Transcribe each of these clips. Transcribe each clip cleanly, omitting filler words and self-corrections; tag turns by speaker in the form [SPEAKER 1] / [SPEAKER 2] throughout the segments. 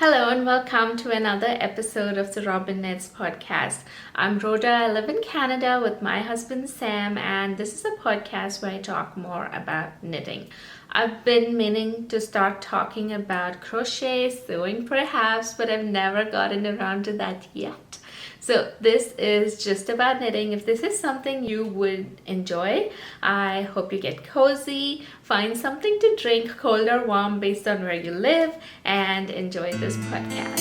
[SPEAKER 1] Hello and welcome to another episode of the Rhobin Knits podcast. I'm Rhoda. I live in Canada with my husband Sam, and this is a podcast where I talk more about knitting. I've been meaning to start talking about crochet, sewing perhaps, but I've never gotten around to that yet. So this is just about knitting. If this is something you would enjoy, I hope you get cozy, find something to drink, cold or warm based on where you live, and enjoy this podcast.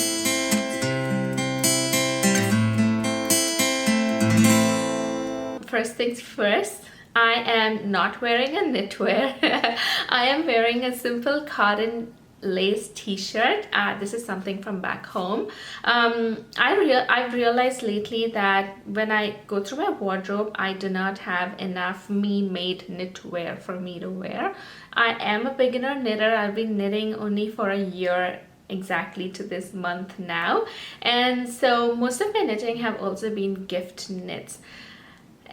[SPEAKER 1] First things first, I am not wearing a knitwear. I am wearing a simple cotton lace t-shirt. This is something from back home. I've realized lately that when I go through my wardrobe, I do not have enough me-made knitwear for me to wear. I am a beginner knitter. I've been knitting only for a year exactly to this month now, and so most of my knitting have also been gift knits.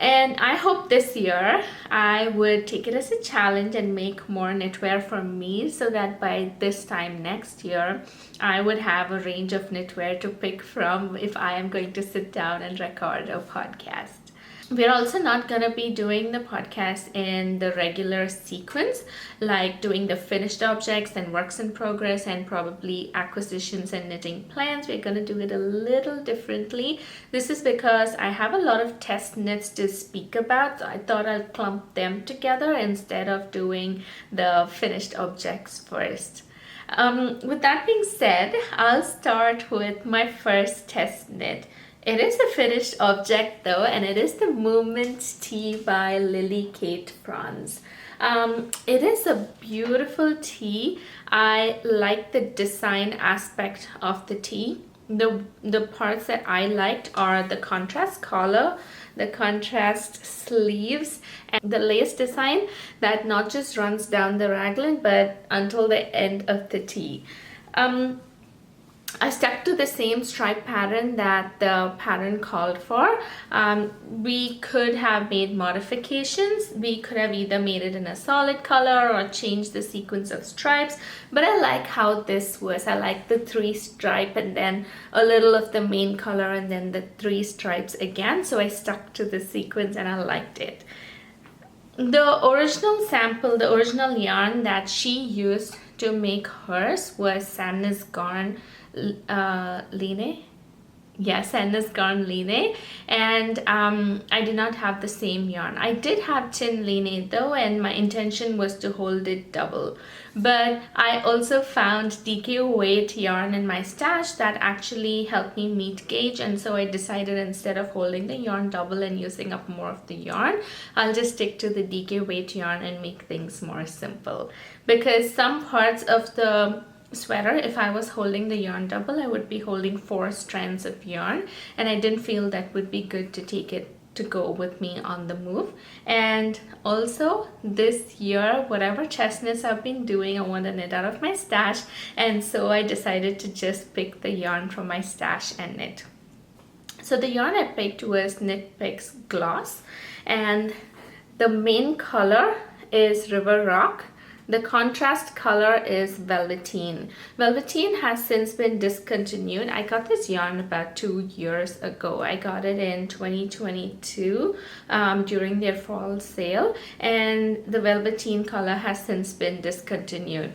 [SPEAKER 1] And I hope this year I would take it as a challenge and make more knitwear for me so that by this time next year, I would have a range of knitwear to pick from if I am going to sit down and record a podcast. We're also not going to be doing the podcast in the regular sequence, like doing the finished objects and works in progress and probably acquisitions and knitting plans. We're going to do it a little differently. This is because I have a lot of test knits to speak about, so I thought I'll clump them together instead of doing the finished objects first. With that being said, I'll start with my first test knit. It is a finished object though, and it is the Movement Tee by Lily Kate Franz. It is a beautiful tee. I like the design aspect of the tee. The parts that I liked are the contrast collar, the contrast sleeves, and the lace design that not just runs down the raglan but until the end of the tee. I stuck to the same stripe pattern that the pattern called for. We could have made modifications. We could have either made it in a solid color or changed the sequence of stripes, but I like how this was. I like the 3 stripe and then a little of the main color and then the 3 stripes again, so I stuck to the sequence and I liked it. The original sample, the original yarn that she used to make hers was Sadness Garn Line. Yes, Sadness Garn Line, and I did not have the same yarn. I did have Tin Line though, and my intention was to hold it double. But I also found DK weight yarn in my stash that actually helped me meet gauge, and so I decided instead of holding the yarn double and using up more of the yarn, I'll just stick to the DK weight yarn and make things more simple. Because some parts of the sweater, if I was holding the yarn double, I would be holding 4 strands of yarn, and I didn't feel that would be good to take it to go with me on the move. And also this year, whatever chest knits I've been doing, I want to knit out of my stash, and so I decided to just pick the yarn from my stash and knit. So the yarn I picked was Knit Picks Gloss, and the main color is River Rock. The contrast color is Velveteen. Velveteen has since been discontinued. I got this yarn about 2 years ago. I got it in 2022 during their fall sale, and the Velveteen color has since been discontinued.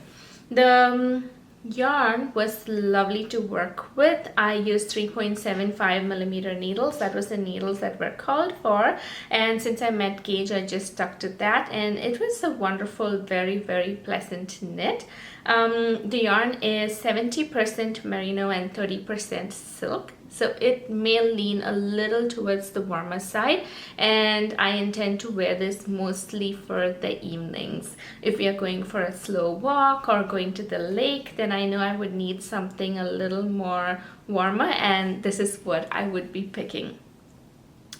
[SPEAKER 1] The yarn was lovely to work with. I used 3.75 millimeter needles. That was the needles that were called for, and since I met gauge, I just stuck to that, and it was a wonderful, very, very pleasant knit. The yarn is 70% merino and 30% silk, so it may lean a little towards the warmer side, and I intend to wear this mostly for the evenings. If we are going for a slow walk or going to the lake, then I know I would need something a little more warmer, and this is what I would be picking.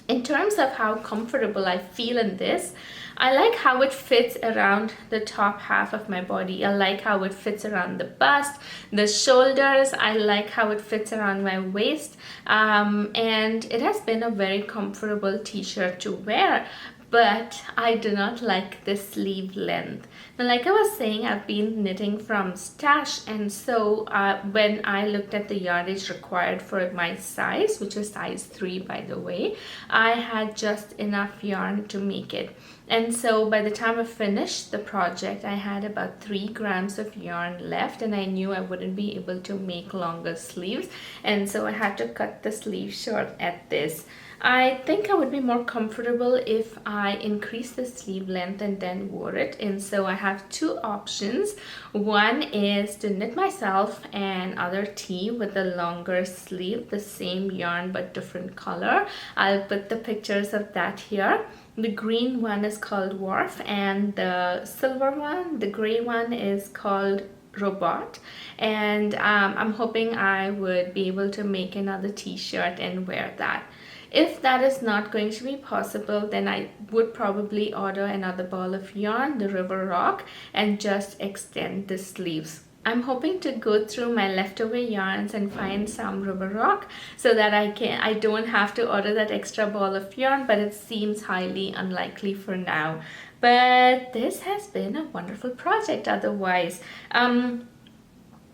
[SPEAKER 1] In terms of how comfortable I feel in this, I like how it fits around the top half of my body. I like how it fits around the bust, the shoulders. I like how it fits around my waist, and it has been a very comfortable t-shirt to wear. But I do not like the sleeve length. Now, like I was saying, I've been knitting from stash, and so when I looked at the yardage required for my size, which is size 3 by the way, I had just enough yarn to make it. And so by the time I finished the project, I had about 3 grams of yarn left, and I knew I wouldn't be able to make longer sleeves, and so I had to cut the sleeve short at this. I think I would be more comfortable if I increase the sleeve length and then wore it, and so I have 2 options. One is to knit myself another tee with a longer sleeve, the same yarn but different color. I'll put the pictures of that here. The green one is called Wharf, and the silver one, the gray one, is called Robot. And I'm hoping I would be able to make another t-shirt and wear that. If that is not going to be possible, then I would probably order another ball of yarn, the River Rock, and just extend the sleeves. I'm hoping to go through my leftover yarns and find some River Rock so that I don't have to order that extra ball of yarn, but it seems highly unlikely for now. But this has been a wonderful project otherwise.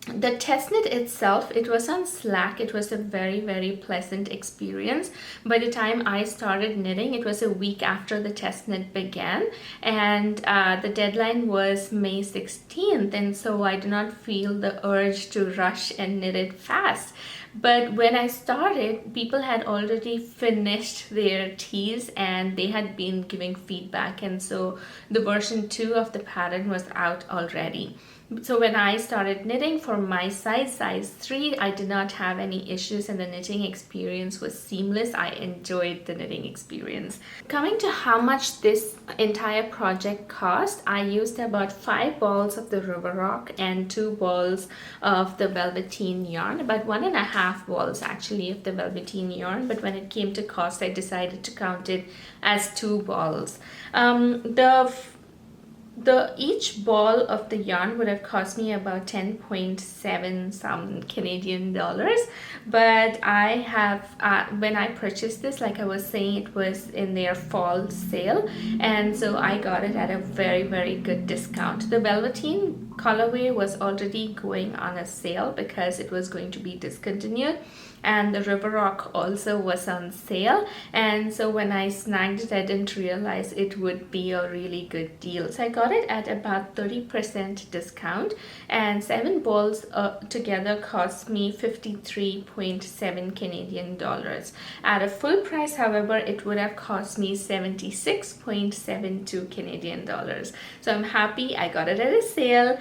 [SPEAKER 1] The test knit itself, it was on Slack. It was a very pleasant experience. By the time I started knitting, it was a week after the test knit began, and the deadline was May 16th, and so I do not feel the urge to rush and knit it fast. But when I started, people had already finished their tees and they had been giving feedback, and so the version 2 of the pattern was out already. So when I started knitting for my size 3, I did not have any issues and the knitting experience was seamless. I enjoyed the knitting experience. Coming to how much this entire project cost, I used about 5 balls of the River Rock and 2 balls of the velveteen yarn, about 1.5 balls actually of the velveteen yarn, but when it came to cost, I decided to count it as 2 balls. Each ball of the yarn would have cost me about 10.7 some Canadian dollars, but I have when I purchased this, like I was saying, it was in their fall sale, and so I got it at a very good discount. The velveteen colorway was already going on a sale because it was going to be discontinued, and the River Rock also was on sale, and so when I snagged it, I didn't realize it would be a really good deal. So I got it at about 30% discount, and 7 balls together cost me 53.7 Canadian dollars. At a full price, however, it would have cost me 76.72 Canadian dollars. So I'm happy I got it at a sale.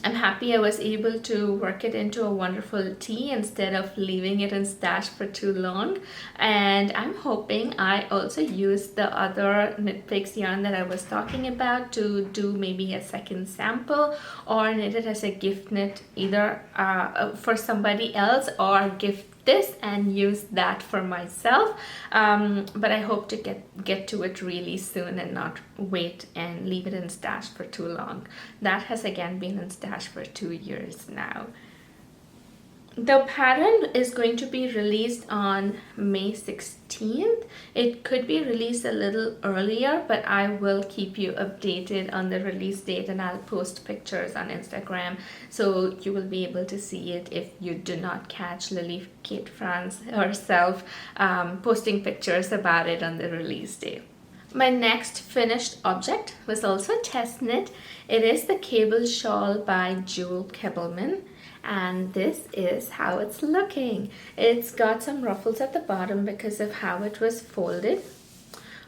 [SPEAKER 1] I'm happy I was able to work it into a wonderful tee instead of leaving it in stash for too long. And I'm hoping I also used the other Knit Picks yarn that I was talking about to do maybe a second sample or knit it as a gift knit, either for somebody else or gift this and use that for myself. But I hope to get to it really soon and not wait and leave it in stash for too long. That has again been in stash for 2 years now. The pattern is going to be released on May 16th. It could be released a little earlier, but I will keep you updated on the release date, and I'll post pictures on Instagram so you will be able to see it if you do not catch Lily Kate France herself posting pictures about it on the release day. My next finished object was also test knit. It is the Cable Shawl by Jewel Kebbleman. And this is how it's looking. It's got some ruffles at the bottom because of how it was folded.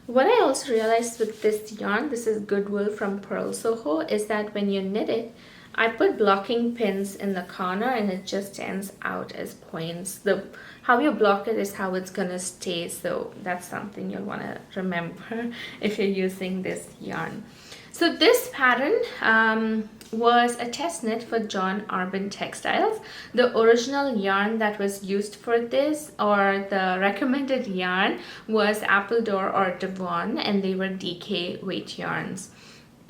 [SPEAKER 1] What I also realized with this yarn, this is Goodwill from Pearl Soho, is that when you knit it, I put blocking pins in the corner and it just ends out as points. How you block it is how it's gonna stay, so that's something you'll want to remember if you're using this yarn. So this pattern was a test knit for John Arbin Textiles. The original yarn that was used for this, or the recommended yarn, was Appledore or Devon, and they were DK weight yarns.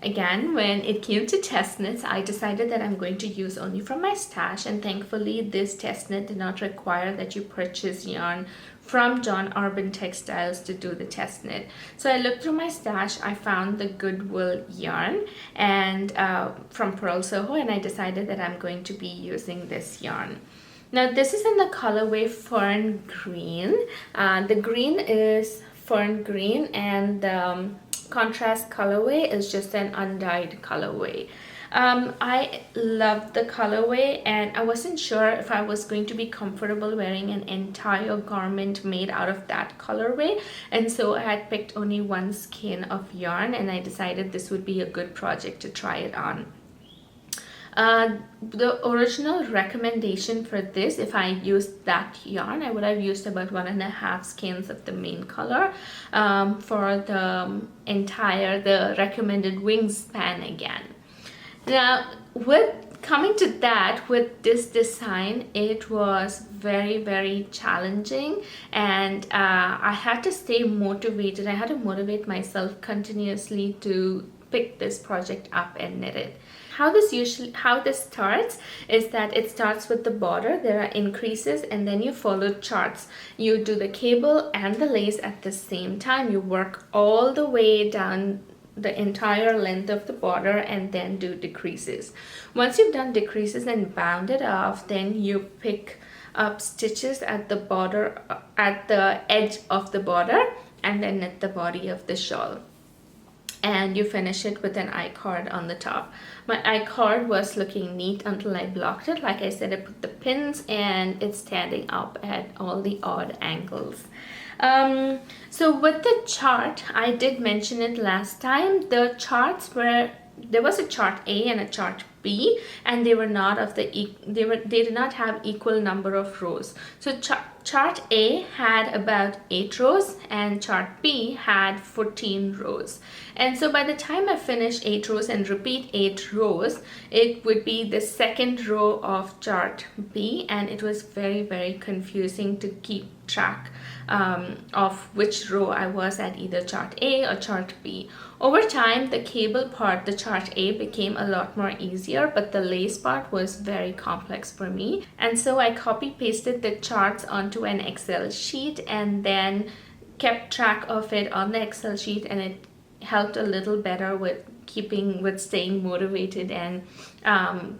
[SPEAKER 1] Again, when it came to test knits, I decided that I'm going to use only from my stash, and thankfully this test knit did not require that you purchase yarn from John Urban Textiles to do the test knit. So I looked through my stash, I found the Goodwill yarn and from Pearl Soho, and I decided that I'm going to be using this yarn. Now this is in the colorway Fern Green. The green is Fern Green, and the contrast colorway is just an undyed colorway. I love the colorway, and I wasn't sure if I was going to be comfortable wearing an entire garment made out of that colorway, and so I had picked only one skein of yarn, and I decided this would be a good project to try it on. The original recommendation for this, if I used that yarn, I would have used about 1.5 skeins of the main color for the recommended wingspan again. Now, with coming to that, with this design, it was very challenging, and I had to stay motivated. I had to motivate myself continuously to pick this project up and knit it. How this starts is that it starts with the border. There are increases, and then you follow charts. You do the cable and the lace at the same time. You work all the way down the entire length of the border and then do decreases. Once you've done decreases and bound it off, then you pick up stitches at the border, at the edge of the border, and then knit the body of the shawl. And you finish it with an I-cord on the top. My I-cord was looking neat until I blocked it. Like I said, I put the pins and it's standing up at all the odd angles. So with the chart, I did mention it last time, the charts were, there was a chart A and a chart B, and they were not of the they did not have equal number of rows. So chart A had about 8 rows and chart B had 14 rows. And so by the time I finish 8 rows and repeat 8 rows, it would be the second row of chart B, and it was very confusing to keep track of which row I was at, either chart A or chart B. Over time, the cable part, the chart A, became a lot more easier, but the lace part was very complex for me. And so I copy pasted the charts onto an Excel sheet and then kept track of it on the Excel sheet, and it helped a little better with staying motivated and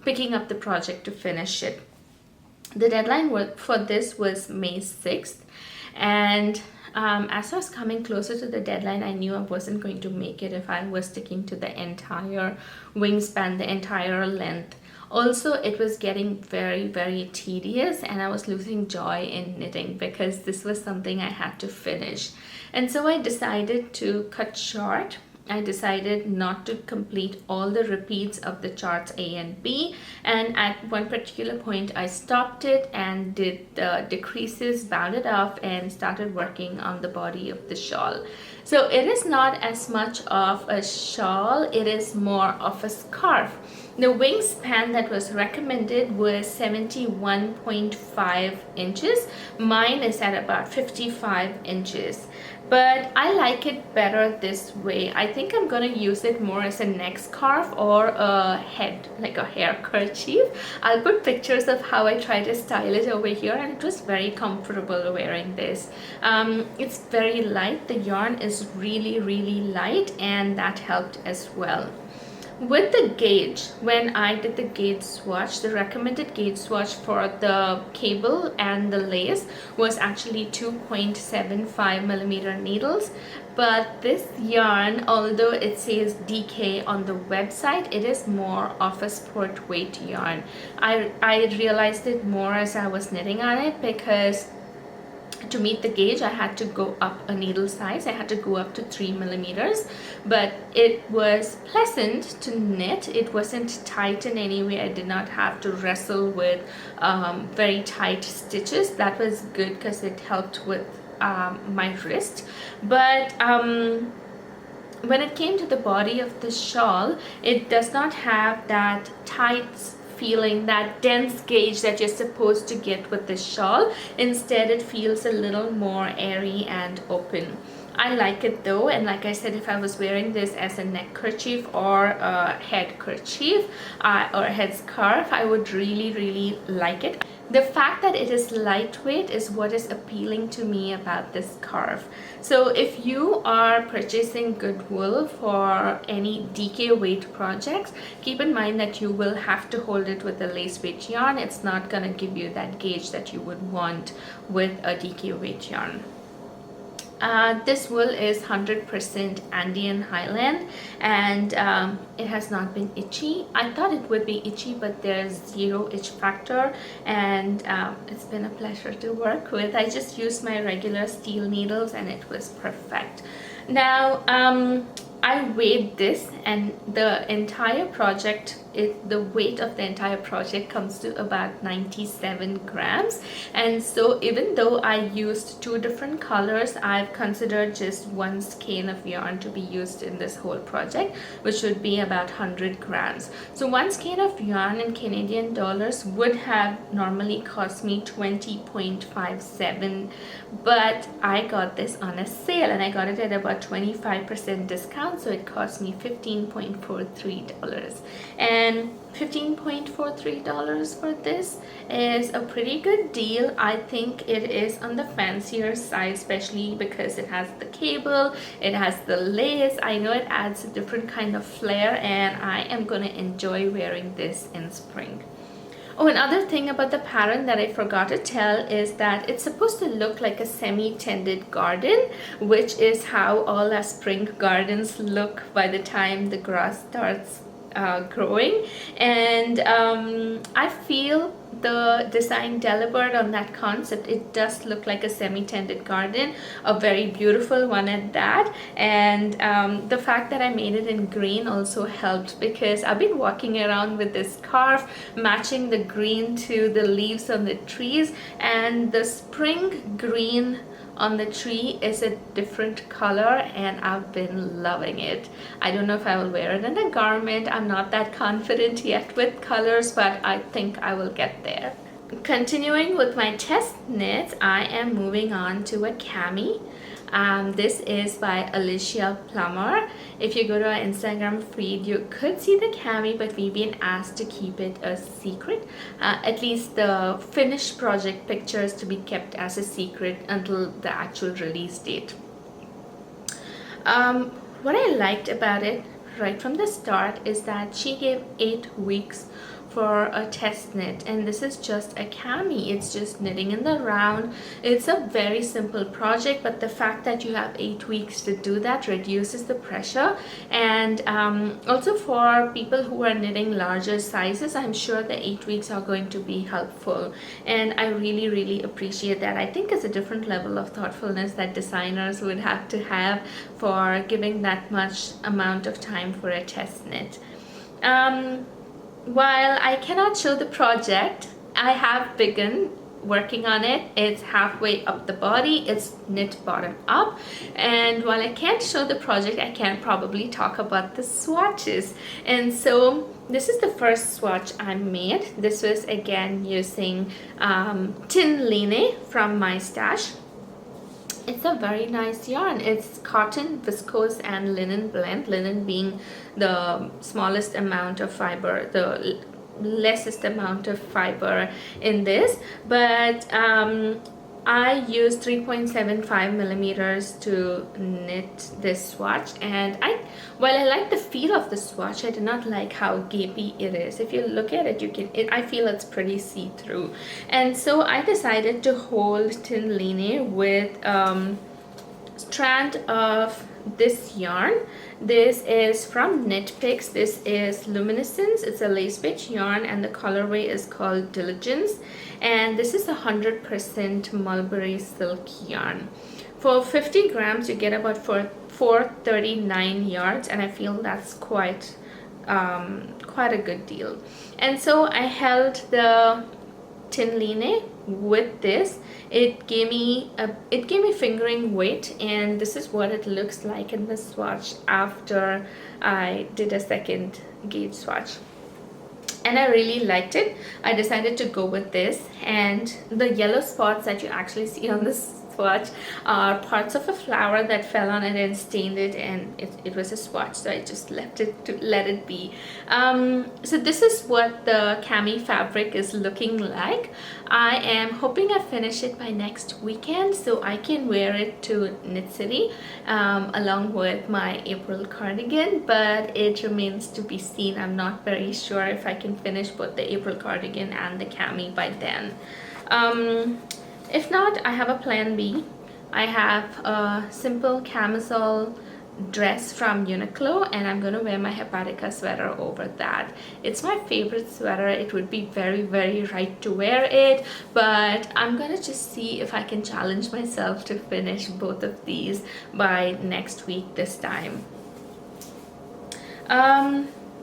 [SPEAKER 1] picking up the project to finish it. The deadline for this was May 6th, and as I was coming closer to the deadline, I knew I wasn't going to make it if I was sticking to the entire wingspan, the entire length. Also, it was getting very tedious, and I was losing joy in knitting because this was something I had to finish. And so I decided to cut short. I decided not to complete all the repeats of the charts A and B, and at one particular point I stopped it and did the decreases, bound it off, and started working on the body of the shawl. So it is not as much of a shawl, it is more of a scarf. The wingspan that was recommended was 71.5 inches. Mine is at about 55 inches. But I like it better this way. I think I'm gonna use it more as a neck scarf or a head, like a hair kerchief. I'll put pictures of how I try to style it over here, and it was very comfortable wearing this. It's very light. The yarn is really light, and that helped as well. With the gauge, when I did the gauge swatch, the recommended gauge swatch for the cable and the lace was actually 2.75 millimeter needles. But this yarn, although it says DK on the website, it is more of a sport weight yarn. I realized it more as I was knitting on it, because to meet the gauge I had to go up a needle size. I had to go up to 3 millimeters, but it was pleasant to knit. It wasn't tight in any way. I did not have to wrestle with very tight stitches. That was good because it helped with my wrist. But when it came to the body of the shawl, it does not have that tight feeling, that dense gauge that you're supposed to get with the shawl. Instead, it feels a little more airy and open. I like it though, and like I said, if I was wearing this as a neck kerchief or a head kerchief or a head scarf, I would really like it. The fact that it is lightweight is what is appealing to me about this scarf. So if you are purchasing good wool for any DK weight projects, keep in mind that you will have to hold it with a lace weight yarn. It's not going to give you that gauge that you would want with a DK weight yarn. This wool is 100% Andean Highland, and it has not been itchy. I thought it would be itchy, but there's zero itch factor, and it's been a pleasure to work with. I just used my regular steel needles and it was perfect. Now I weighed this, and the entire project, the weight of the entire project comes to about 97 grams. And so even though I used 2 different colors, I've considered just 1 skein of yarn to be used in this whole project, which would be about 100 grams. So 1 skein of yarn in Canadian dollars would have normally cost me 20.57, but I got this on a sale and I got it at about 25% discount, so it cost me $15.43. And $15.43 for this is a pretty good deal. I think it is on the fancier side, especially because it has the cable, it has the lace. I know it adds a different kind of flair, and I am going to enjoy wearing this in spring. Oh, another thing about the pattern that I forgot to tell is that it's supposed to look like a semi-tended garden, which is how all our spring gardens look by the time the grass starts growing. And I feel the design delivered on that concept. It does look like a semi-tended garden, a very beautiful one at that. And the fact that I made it in green also helped, because I've been walking around with this scarf matching the green to the leaves on the trees, and the spring green on the tree is a different color, and I've been loving it. I don't know if I will wear it in a garment. I'm not that confident yet with colors, but I think I will get there. Continuing with my test knits, I am moving on to a Cami. This is by Alicia Plummer. If you go to our Instagram feed, you could see the Cami, but we've been asked to keep it a secret. At least the finished project pictures to be kept as a secret until the actual release date. What I liked about it right from the start is that she gave 8 weeks for a test knit, and this is just a Cami. It's just knitting in the round. It's a very simple project, but the fact that you have 8 weeks to do that reduces the pressure. And also for people who are knitting larger sizes, I'm sure the 8 weeks are going to be helpful, and I really appreciate that. I think it's a different level of thoughtfulness that designers would have to have for giving that much amount of time for a test knit. While I cannot show the project, I have begun working on it. It's halfway up the body, it's knit bottom up, and while I can't show the project, I can probably talk about the swatches. And so this is the first swatch I made. This was again using Tin Line from my stash. It's a very nice yarn. It's cotton, viscose, and linen blend, linen being the smallest amount of fiber, the lessest amount of fiber in this. But I used 3.75 millimeters to knit this swatch, and while I like the feel of the swatch, I do not like how gapey it is. If you look at it, I feel it's pretty see-through. And so I decided to hold Tin Line with strand of this yarn. This is from Knit Picks. This is Luminescence. It's a lace weight yarn, and the colorway is called Diligence, and this is 100% mulberry silk yarn. For 50 grams you get about 439 yards, and I feel that's quite a good deal. And so I held the Tin Line with this. It gave me fingering weight, and this is what it looks like in the swatch after I did a second gauge swatch, and I really liked it. I decided to go with this, and the yellow spots that you actually see on this swatch are parts of a flower that fell on it and stained it, and it was a swatch, so I just left it to let it be. So this is what the Cami fabric is looking like. I am hoping I finish it by next weekend so I can wear it to Knit City along with my April cardigan, but it remains to be seen. I'm not very sure if I can finish both the April cardigan and the Cami by then. If not, I have a plan B. I have a simple camisole dress from Uniqlo, and I'm gonna wear my hepatica sweater over that. It's my favorite sweater. It would be very, very right to wear it, but I'm gonna just see if I can challenge myself to finish both of these by next week this time.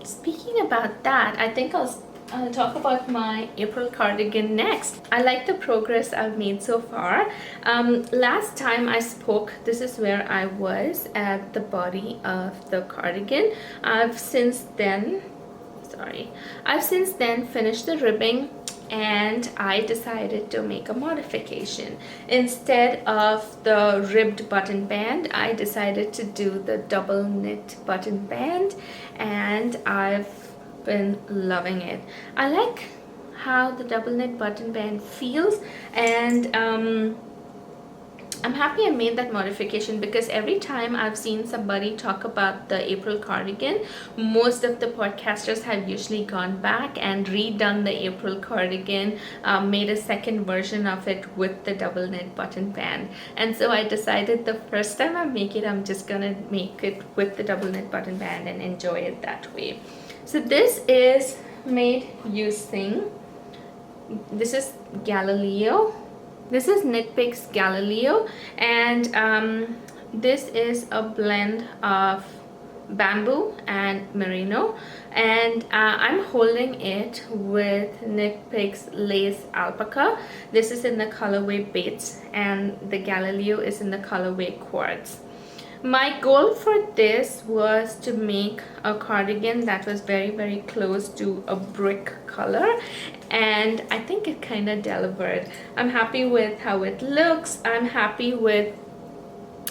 [SPEAKER 1] Speaking about that, I think I'll talk about my April cardigan next. I like the progress I've made so far. Last time I spoke, this is where I was at the body of the cardigan. I've since then finished the ribbing, and I decided to make a modification. Instead of the ribbed button band, I decided to do the double knit button band, and I've been loving it. I like how the double knit button band feels, and I'm happy I made that modification, because every time I've seen somebody talk about the April cardigan, most of the podcasters have usually gone back and redone the April cardigan, made a second version of it with the double knit button band. And so I decided the first time I make it, I'm just gonna make it with the double knit button band and enjoy it that way. So this is made using, this is Galileo. This is Knit Picks Galileo, and this is a blend of bamboo and merino, and I'm holding it with Knit Picks Lace Alpaca. This is in the colorway Bates, and the Galileo is in the colorway Quartz. My goal for this was to make a cardigan that was very, very close to a brick color, and I think it kind of delivered. I'm happy with how it looks. I'm happy with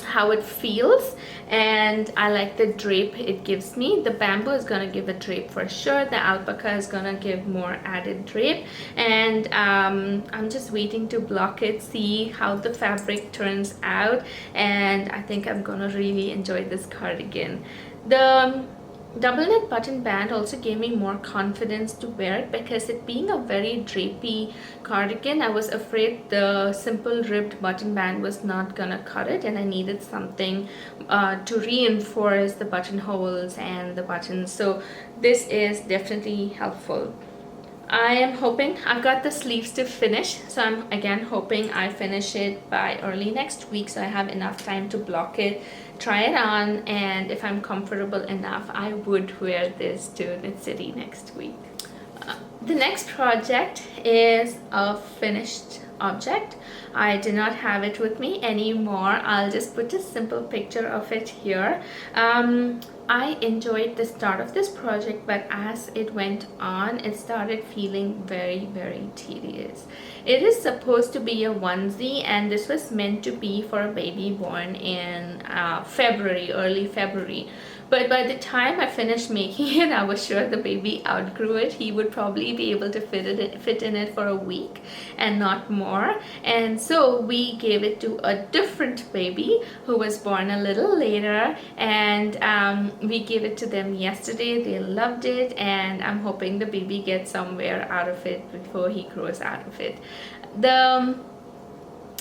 [SPEAKER 1] how it feels, and I like the drape it gives me. The bamboo is gonna give a drape for sure. The alpaca is gonna give more added drape, and I'm just waiting to block it, see how the fabric turns out, and I think I'm gonna really enjoy this cardigan. The double knit button band also gave me more confidence to wear it, because it being a very drapey cardigan, I was afraid the simple ribbed button band was not gonna cut it, and I needed something to reinforce the buttonholes and the buttons. So this is definitely helpful. I am hoping, I've got the sleeves to finish, so I'm again hoping I finish it by early next week, so I have enough time to block it, try it on, and if I'm comfortable enough, I would wear this to Knit City next week. The next project is a finished object. I do not have it with me anymore. I'll just put a simple picture of it here. I enjoyed the start of this project, but as it went on, it started feeling very, very tedious. It is supposed to be a onesie, and this was meant to be for a baby born in February, early February. But by the time I finished making it, I was sure the baby outgrew it. He would probably be able to fit in it for a week and not more. And so we gave it to a different baby who was born a little later, and we gave it to them yesterday. They loved it, and I'm hoping the baby gets somewhere out of it before he grows out of it.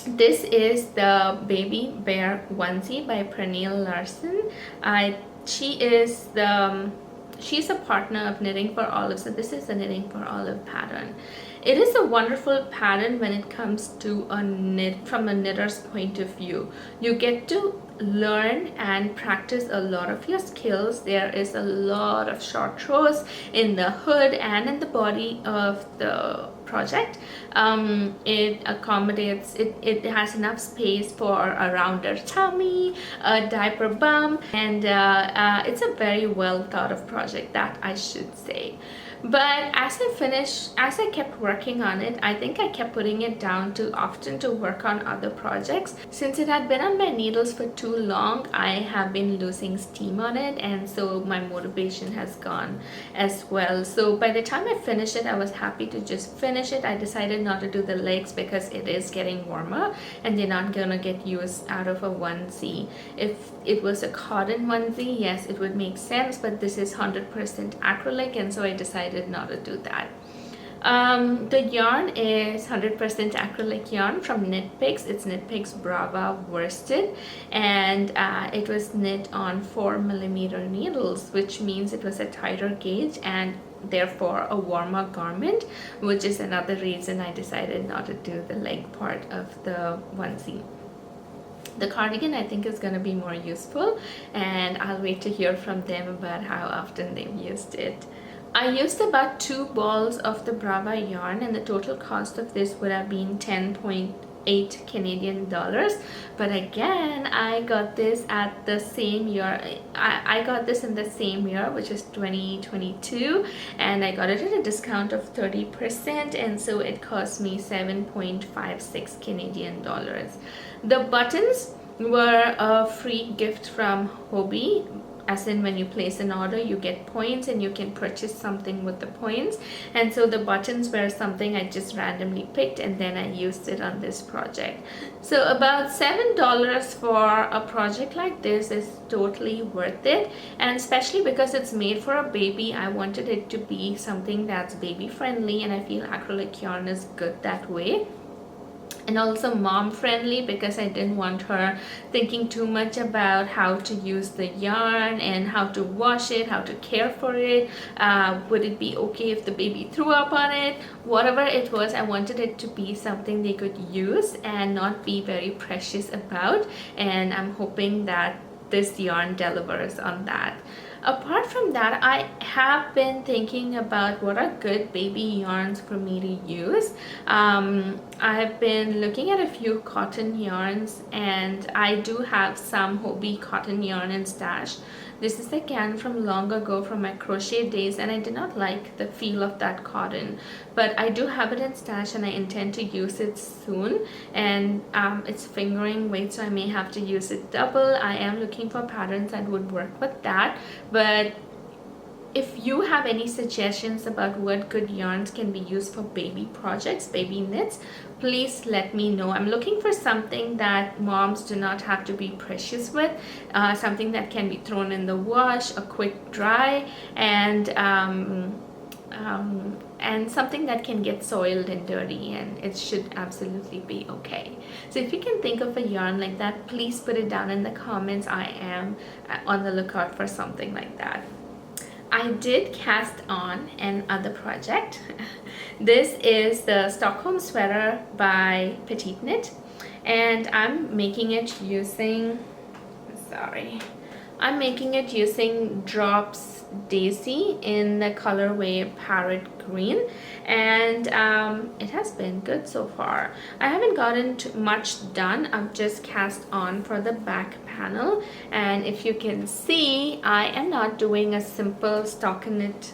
[SPEAKER 1] This is the Baby Bear onesie by Pernille Larsen. She's a partner of Knitting for Olive, so this is a Knitting for Olive pattern. It is a wonderful pattern when it comes to a knit from a knitter's point of view. You get to learn and practice a lot of your skills. There is a lot of short rows in the hood and in the body of the project. It accommodates, it has enough space for a rounder tummy, a diaper bum, and it's a very well thought of project, that I should say. But as I kept working on it, I think I kept putting it down too often to work on other projects. Since it had been on my needles for too long, I have been losing steam on it, and so my motivation has gone as well. So by the time I finished it, I was happy to just finish it. I decided not to do the legs because it is getting warmer and they're not gonna get used out of a onesie. If it was a cotton onesie, yes, it would make sense, but this is 100% acrylic, and so I decided not to do that. The yarn is 100% acrylic yarn from Knit Picks. It's Knit Picks Brava worsted, and it was knit on 4mm needles, which means it was a tighter gauge and therefore a warmer garment, which is another reason I decided not to do the leg part of the onesie. The cardigan I think is going to be more useful, and I'll wait to hear from them about how often they've used it. I used about 2 balls of the Brava yarn, and the total cost of this would have been 10.8 Canadian dollars. But again, I got this at the same year. I got this in the same year, which is 2022, and I got it at a discount of 30%, and so it cost me 7.56 Canadian dollars. The buttons were a free gift from Hobby. As in, when you place an order, you get points and you can purchase something with the points. And so the buttons were something I just randomly picked, and then I used it on this project. So about $7 for a project like this is totally worth it. And especially because it's made for a baby, I wanted it to be something that's baby friendly, and I feel acrylic yarn is good that way. And also mom friendly, because I didn't want her thinking too much about how to use the yarn and how to wash it, how to care for it. Would it be okay if the baby threw up on it? Whatever it was, I wanted it to be something they could use and not be very precious about. And I'm hoping that this yarn delivers on that. Apart from that, I have been thinking about what are good baby yarns for me to use. I have been looking at a few cotton yarns, and I do have some Hobby cotton yarn in stash. This is again from long ago from my crochet days, and I did not like the feel of that cotton, but I do have it in stash and I intend to use it soon. And it's fingering weight, so I may have to use it double. I am looking for patterns that would work with that. But if you have any suggestions about what good yarns can be used for baby projects, baby knits, please let me know. I'm looking for something that moms do not have to be precious with, something that can be thrown in the wash, a quick dry, and something that can get soiled and dirty, and it should absolutely be okay. So if you can think of a yarn like that, please put it down in the comments. I am on the lookout for something like that. I did cast on another project. This is the Stockholm sweater by Petite Knit, and I'm making it using, I'm making it using Drops Daisy in the colorway Parrot green, and it has been good so far. I haven't gotten much done. I've just cast on for the back panel, and if you can see, I am not doing a simple stockinette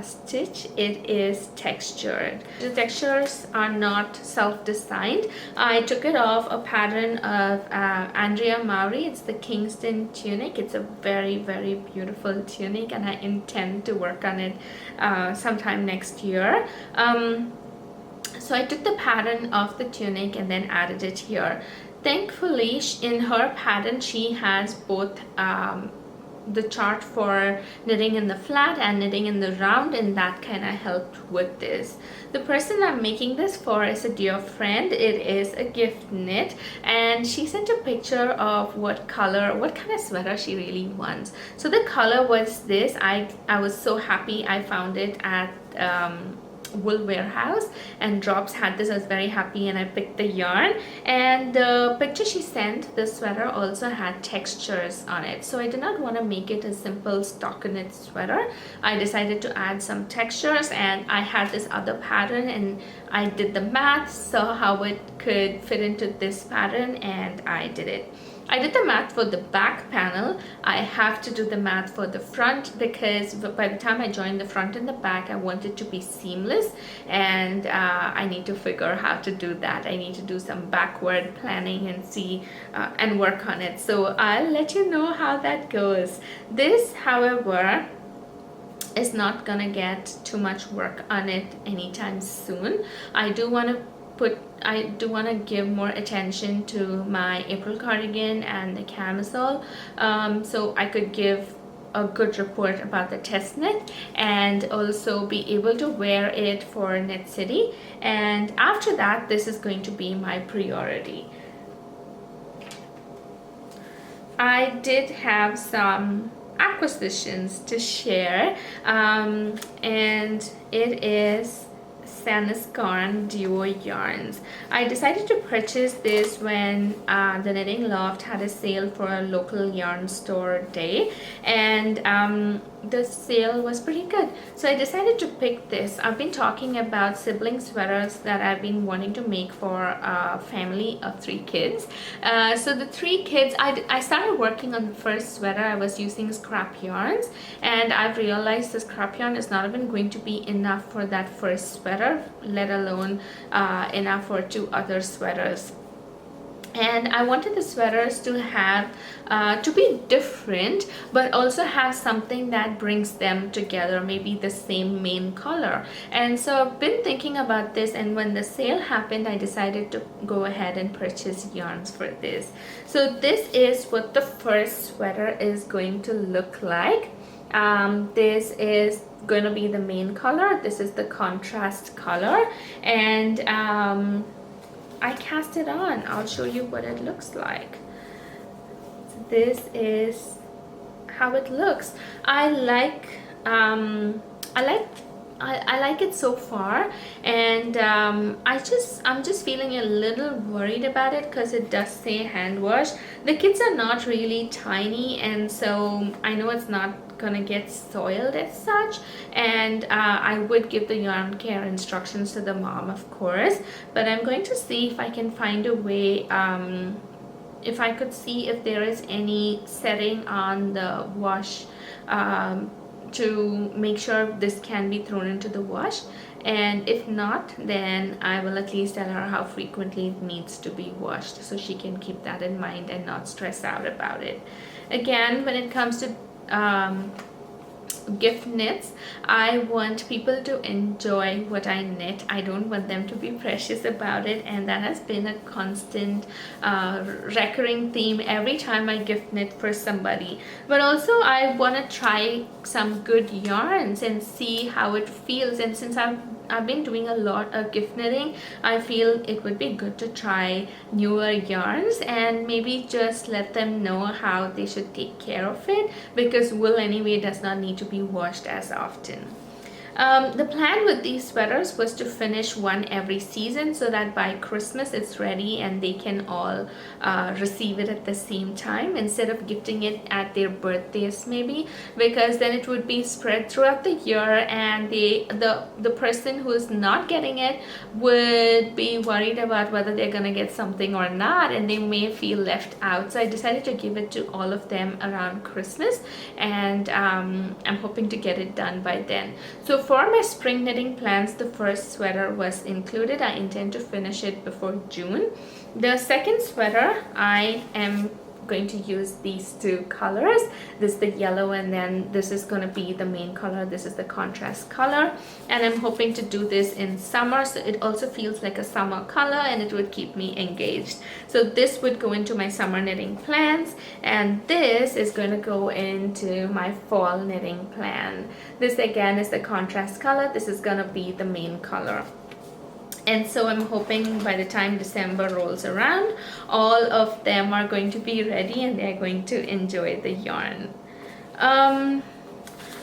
[SPEAKER 1] stitch. It is textured. The textures are not self-designed. I took it off a pattern of Andrea Maury. It's the Kingston tunic. It's a very, very beautiful tunic, and I intend to work on it sometime next year. So I took the pattern of the tunic and then added it here. Thankfully, in her pattern, she has both the chart for knitting in the flat and knitting in the round, and that kind of helped with this. The person I'm making this for is a dear friend. It is a gift knit, and she sent a picture of what color, what kind of sweater she really wants. So the color was this. I was so happy I found it at Wool Warehouse, and Drops had this. I was very happy, and I picked the yarn, and the picture she sent, the sweater also had textures on it. So I did not want to make it a simple stockinette sweater. I decided to add some textures, and I had this other pattern, and I did the math, saw how it could fit into this pattern, and I did it. I did the math for the back panel. I have to do the math for the front because by the time I join the front and the back, I want it to be seamless, and I need to figure how to do that. I need to do some backward planning and see and work on it. So I'll let you know how that goes. This, however, is not gonna get too much work on it anytime soon. I do want to give more attention to my April cardigan and the camisole, so I could give a good report about the test knit and also be able to wear it for Knit City. And after that, this is going to be my priority. I did have some acquisitions to share, and it is Sannisgarn Duo yarns. I decided to purchase this when the Knitting Loft had a sale for a local yarn store day, and the sale was pretty good, so I decided to pick this. I've been talking about sibling sweaters that I've been wanting to make for a family of 3 kids. So the 3 kids, I started working on the first sweater. I was using scrap yarns, and I've realized the scrap yarn is not even going to be enough for that first sweater, let alone enough for 2 other sweaters. And I wanted the sweaters to have to be different, but also have something that brings them together, maybe the same main color. And so I've been thinking about this, and when the sale happened, I decided to go ahead and purchase yarns for this. So this is what the first sweater is going to look like. This is going to be the main color. This is the contrast color, and I cast it on. I'll show you what it looks like. So this is how it looks. I like it so far, and I'm just feeling a little worried about it because it does say hand wash. The kids are not really tiny, and so I know it's not gonna get soiled as such, and I would give the yarn care instructions to the mom, of course, but I'm going to see if I can find a way, if I could see if there is any setting on the wash to make sure this can be thrown into the wash, and if not, then I will at least tell her how frequently it needs to be washed, so she can keep that in mind and not stress out about it. Again, when it comes to gift knits, I want people to enjoy what I knit. I don't want them to be precious about it, and that has been a constant recurring theme every time I gift knit for somebody. But also I want to try some good yarns and see how it feels, and since I've been doing a lot of gift knitting, I feel it would be good to try newer yarns and maybe just let them know how they should take care of it, because wool anyway does not need to be washed as often. The plan with these sweaters was to finish one every season so that by Christmas it's ready and they can all receive it at the same time instead of gifting it at their birthdays maybe, because then it would be spread throughout the year and the person who is not getting it would be worried about whether they're gonna get something or not, and they may feel left out. So I decided to give it to all of them around Christmas, and I'm hoping to get it done by then. So for my spring knitting plans, the first sweater was included. I intend to finish it before June. The second sweater, I am going to use these 2 colors. This is the yellow, and then this is going to be the main color. This is the contrast color, and I'm hoping to do this in summer, so it also feels like a summer color and it would keep me engaged. So this would go into my summer knitting plans, and this is going to go into my fall knitting plan. This again is the contrast color. This is going to be the main color. And so I'm hoping by the time December rolls around, all of them are going to be ready and they're going to enjoy the yarn. I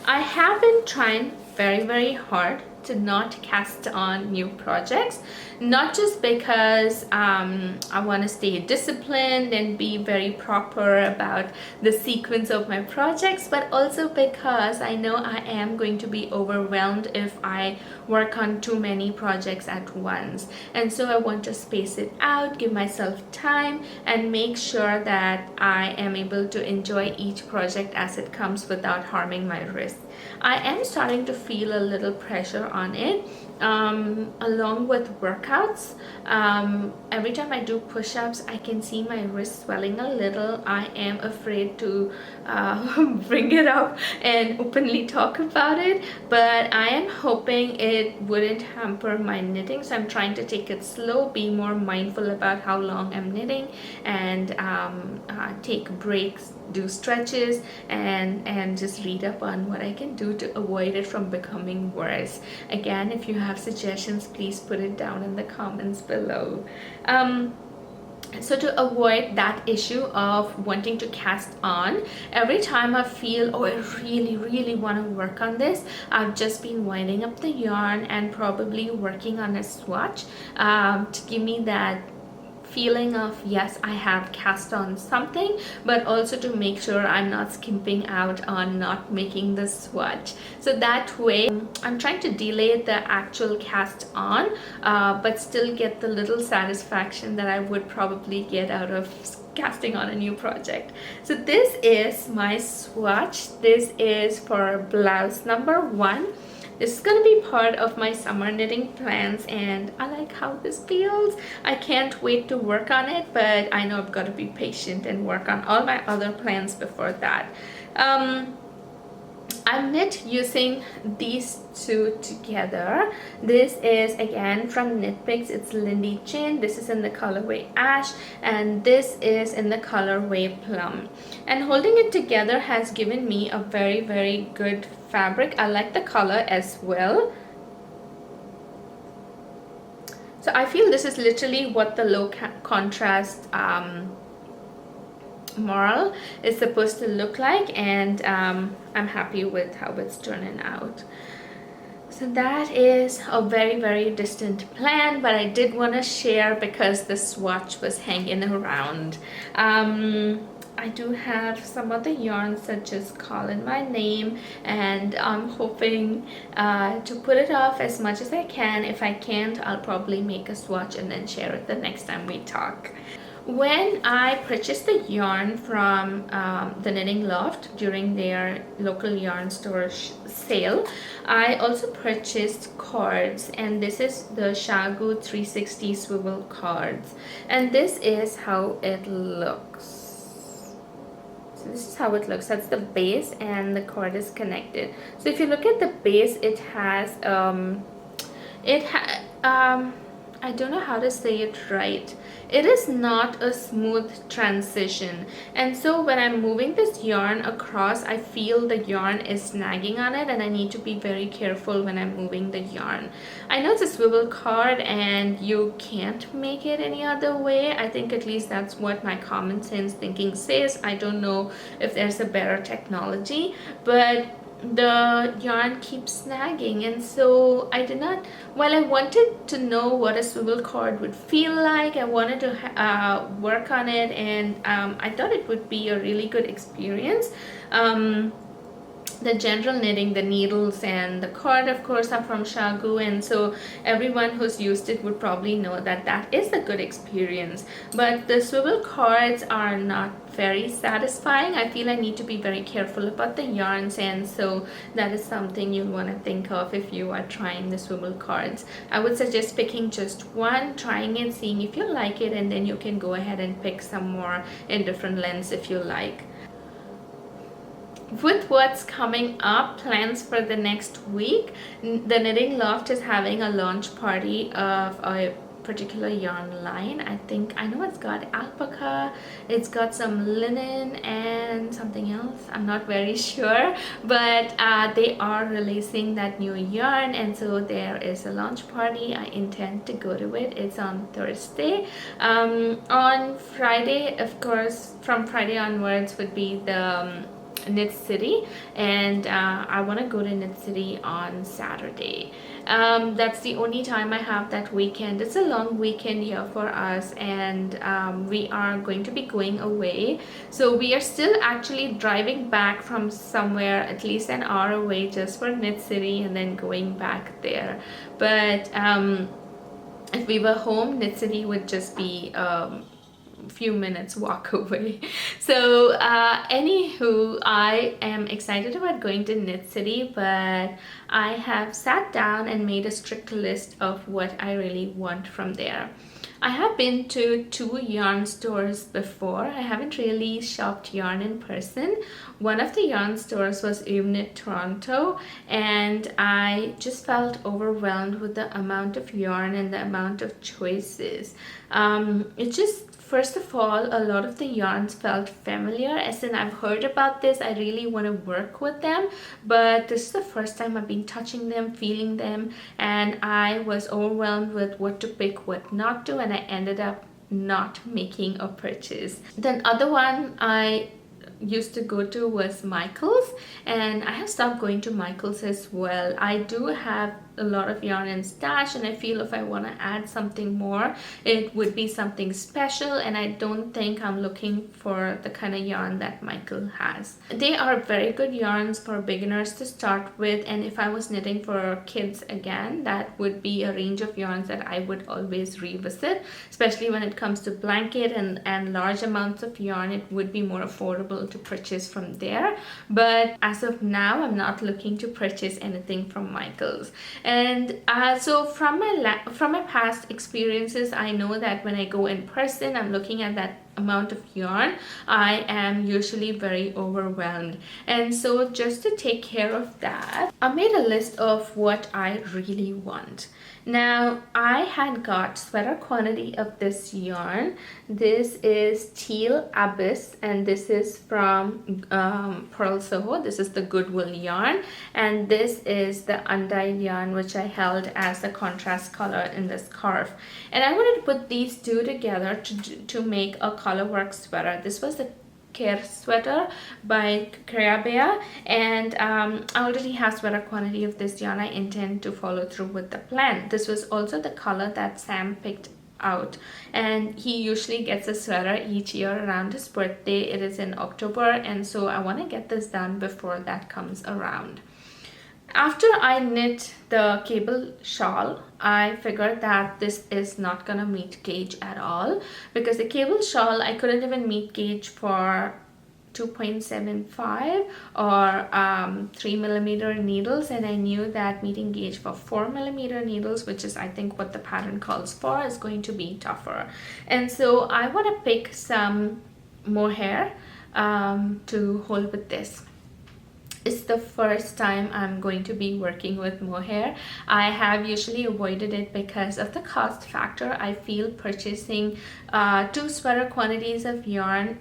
[SPEAKER 1] have been trying very hard to not cast on new projects, not just because I want to stay disciplined and be very proper about the sequence of my projects, but also because I know I am going to be overwhelmed if I work on too many projects at once. And so I want to space it out, give myself time, and make sure that I am able to enjoy each project as it comes without harming my wrist. I am starting to feel a little pressure on it, along with workouts. Every time I do push-ups, I can see my wrist swelling a little. I am afraid to bring it up and openly talk about it, but I am hoping it wouldn't hamper my knitting. So I'm trying to take it slow, be more mindful about how long I'm knitting, and take breaks, do stretches, and just read up on what I can do to avoid it from becoming worse. Again, if you have suggestions, please put it down in the comments below. So to avoid that issue of wanting to cast on, every time I feel, oh, I really want to work on this, I've just been winding up the yarn and probably working on a swatch to give me that feeling of, yes, I have cast on something, but also to make sure I'm not skimping out on not making the swatch. So that way I'm trying to delay the actual cast on, but still get the little satisfaction that I would probably get out of casting on a new project. So this is my swatch. This is for Blouse No.1. This is going to be part of my summer knitting plans, and I like how this feels. I can't wait to work on it, but I know I've got to be patient and work on all my other plans before that. I knit using these two together. This is again from Knit Picks. It's Lindy Chin. This is in the colorway Ash, and this is in the colorway Plum. And holding it together has given me a very good fabric. I like the color as well. So I feel this is literally what the low contrast marl is supposed to look like, and I'm happy with how it's turning out. So that is a very distant plan, but I did want to share because the swatch was hanging around. I do have some other yarns that just call in my name, and I'm hoping to put it off as much as I can. If I can't, I'll probably make a swatch and then share it the next time we talk. When I purchased the yarn from the Knitting Loft during their local yarn store sale, I also purchased cards, and this is the Chiagoo 360 Swivel cards, and this is how it looks. So this is how it looks. That's the base, and the cord is connected. So if you look at the base, it has I don't know how to say it right. It is not a smooth transition, and so when I'm moving this yarn across, I feel the yarn is snagging on it, and I need to be very careful when I'm moving the yarn. I know it's a swivel card and you can't make it any other way. I think at least that's what my common sense thinking says. I don't know if there's a better technology, but the yarn keeps snagging, and so I did not, while I wanted to know what a swivel cord would feel like, I wanted to work on it, and I thought it would be a really good experience. The general knitting, the needles and the cord, of course, are from Chiagoo, and so everyone who's used it would probably know that that is a good experience. But the swivel cords are not very satisfying. I feel I need to be very careful about the yarns, and so that is something you'll want to think of if you are trying the swivel cords. I would suggest picking just one, trying it, seeing if you like it, and then you can go ahead and pick some more in different lengths if you like. With what's coming up, plans for the next week, the Knitting Loft is having a launch party of a particular yarn line. I know it's got alpaca, it's got some linen and something else, I'm not very sure, but they are releasing that new yarn, and so there is a launch party. I intend to go to it. It's on Thursday. On Friday, of course, from Friday onwards would be the Knit City, and I want to go to Knit City on Saturday. That's the only time I have that weekend. It's a long weekend here for us, and we are going to be going away. So we are still actually driving back from somewhere at least an hour away just for Knit City and then going back there. But if we were home, Knit City would just be few minutes walk away. So anywho, I am excited about going to Knit City, but I have sat down and made a strict list of what I really want from there. I have been to 2 yarn stores before. I haven't really shopped yarn in person. One of the yarn stores was Unit Toronto, and I just felt overwhelmed with the amount of yarn and the amount of choices. It just, first of all, a lot of the yarns felt familiar, as in I've heard about this, I really want to work with them, but this is the first time I've been touching them, feeling them, and I was overwhelmed with what to pick, what not to, and I ended up not making a purchase. Then other one I used to go to was Michael's, and I have stopped going to Michael's as well. I do have a lot of yarn in stash, and I feel if I want to add something more, it would be something special, and I don't think I'm looking for the kind of yarn that Michael has. They are very good yarns for beginners to start with, and if I was knitting for kids again, that would be a range of yarns that I would always revisit, especially when it comes to blanket and large amounts of yarn. It would be more affordable to purchase from there, but as of now, I'm not looking to purchase anything from Michael's. And so from my past experiences, I know that when I go in person, I'm looking at that amount of yarn, I am usually very overwhelmed. And so just to take care of that, I made a list of what I really want. Now, I had got sweater quantity of this yarn. This is Teal Abyss, and this is from Pearl Soho. This is the Goodwill yarn, and this is the Undyed yarn, which I held as the contrast color in this scarf. And I wanted to put these two together to make a colorwork sweater. This was the Care sweater by Cardigan, and I already have sweater quantity of this yarn. I intend to follow through with the plan. This was also the color that Sam picked out, and he usually gets a sweater each year around his birthday. It is in October, and so I want to get this done before that comes around. After I knit the cable shawl, I figured that this is not gonna meet gauge at all, because the cable shawl I couldn't even meet gauge for 2.75 or 3mm needles, and I knew that meeting gauge for 4mm needles, which is I think what the pattern calls for, is going to be tougher. And so I want to pick some mohair to hold with this. It's the first time I'm going to be working with mohair. I have usually avoided it because of the cost factor. I feel purchasing 2 sweater quantities of yarn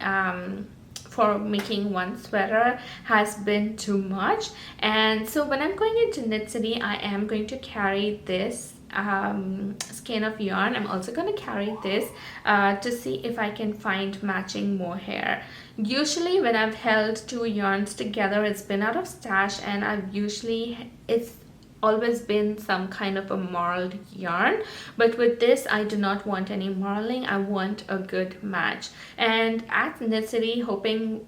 [SPEAKER 1] for making one sweater has been too much. And so when I'm going into Knit City, I am going to carry this skein of yarn. I'm also going to carry this to see if I can find matching mohair. Usually when I've held 2 yarns together, it's been out of stash, and it's always been some kind of a marled yarn, but with this I do not want any marling. I want a good match. And at Knit City, hoping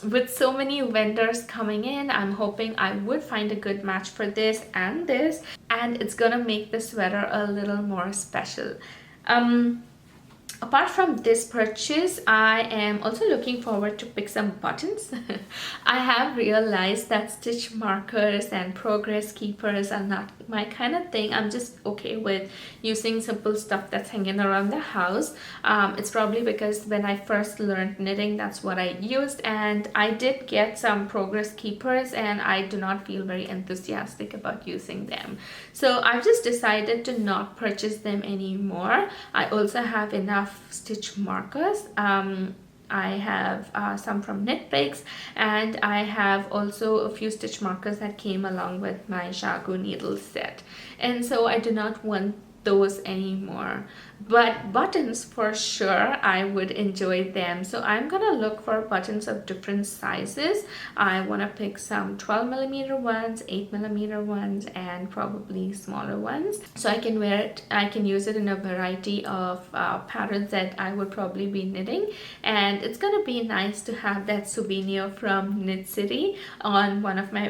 [SPEAKER 1] with so many vendors coming in, I'm hoping I would find a good match for this, and it's gonna make the sweater a little more special. Apart from this purchase, I am also looking forward to pick some buttons. I have realized that stitch markers and progress keepers are not my kind of thing. I'm just okay with using simple stuff that's hanging around the house. It's probably because when I first learned knitting, that's what I used, and I did get some progress keepers, and I do not feel very enthusiastic about using them. So I've just decided to not purchase them anymore. I also have enough stitch markers. I have some from Knit Picks, and I have also a few stitch markers that came along with my Chiagoo needle set, and so I do not want those anymore. But buttons, for sure, I would enjoy them. So I'm gonna look for buttons of different sizes. I want to pick some 12mm ones, 8mm ones, and probably smaller ones, so I can wear it. I can use it in a variety of patterns that I would probably be knitting, and it's gonna be nice to have that souvenir from Knit City on one of my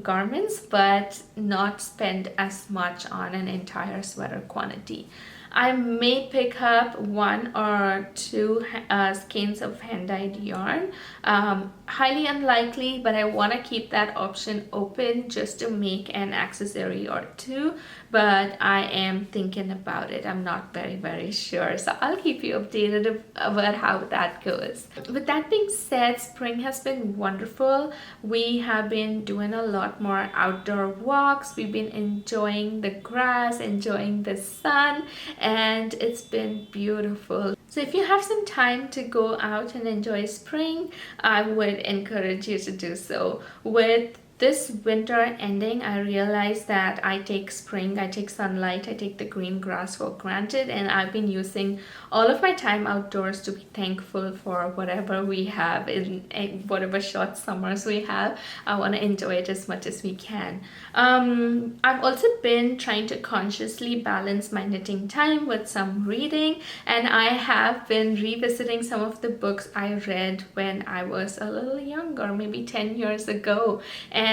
[SPEAKER 1] garments, but not spend as much on an entire sweater quantity. I may pick up 1 or 2 skeins of hand-dyed yarn. Highly unlikely, but I want to keep that option open just to make an accessory or 2. But I am thinking about it. I'm not very sure. So I'll keep you updated about how that goes. With that being said, spring has been wonderful. We have been doing a lot more outdoor walks. We've been enjoying the grass, enjoying the sun, and it's been beautiful. So if you have some time to go out and enjoy spring, I would encourage you to do so. With this winter ending, I realized that I take spring, I take sunlight, I take the green grass for granted, and I've been using all of my time outdoors to be thankful for whatever we have in whatever short summers we have. I want to enjoy it as much as we can. I've also been trying to consciously balance my knitting time with some reading, and I have been revisiting some of the books I read when I was a little younger, maybe 10 years ago. And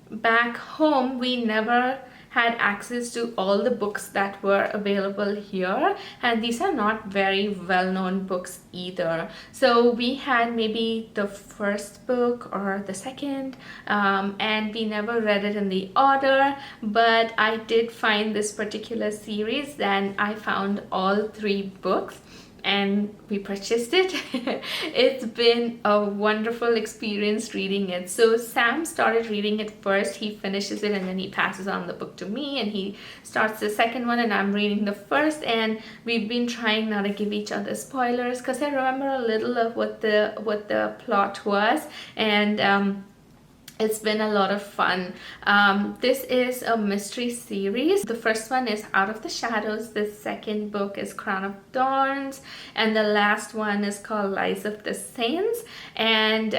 [SPEAKER 1] back home, we never had access to all the books that were available here, and these are not very well-known books either. So we had maybe the first book or the second, and we never read it in the order, but I did find this particular series, and I found all 3 books and we purchased it. It's been a wonderful experience reading it. So Sam started reading it first, he finishes it, and then he passes on the book to me, and he starts the second one, and I'm reading the first. And we've been trying not to give each other spoilers, because I remember a little of what the plot was, and it's been a lot of fun. This is a mystery series. The first one is Out of the Shadows, the second book is Crown of Thorns, and the last one is called Lies of the Saints. And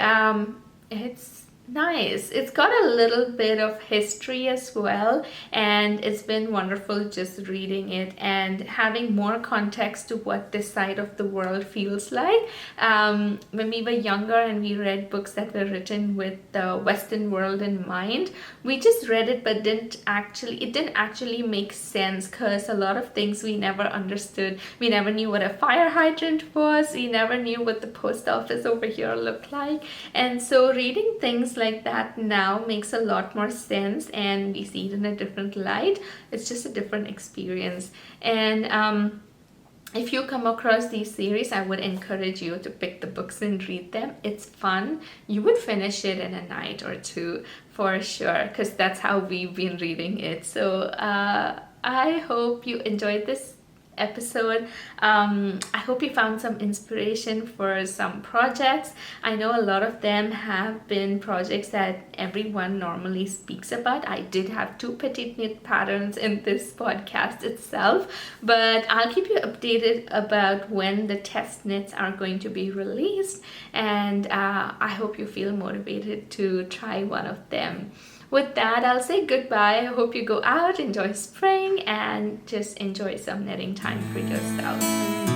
[SPEAKER 1] it's nice. It's got a little bit of history as well, and it's been wonderful just reading it and having more context to what this side of the world feels like. When we were younger and we read books that were written with the Western world in mind, we just read it, but it didn't actually make sense, because a lot of things we never understood. We never knew what a fire hydrant was. We never knew what the post office over here looked like. And so reading things like that now makes a lot more sense, and we see it in a different light. It's just a different experience. And if you come across these series, I would encourage you to pick the books and read them. It's fun. You would finish it in a night or 2 for sure, because that's how we've been reading it. So I hope you enjoyed this episode. I hope you found some inspiration for some projects. I know a lot of them have been projects that everyone normally speaks about. I did have 2 petite knit patterns in this podcast itself, but I'll keep you updated about when the test knits are going to be released, and I hope you feel motivated to try one of them. With that, I'll say goodbye. I hope you go out, enjoy spring, and just enjoy some knitting time for yourself.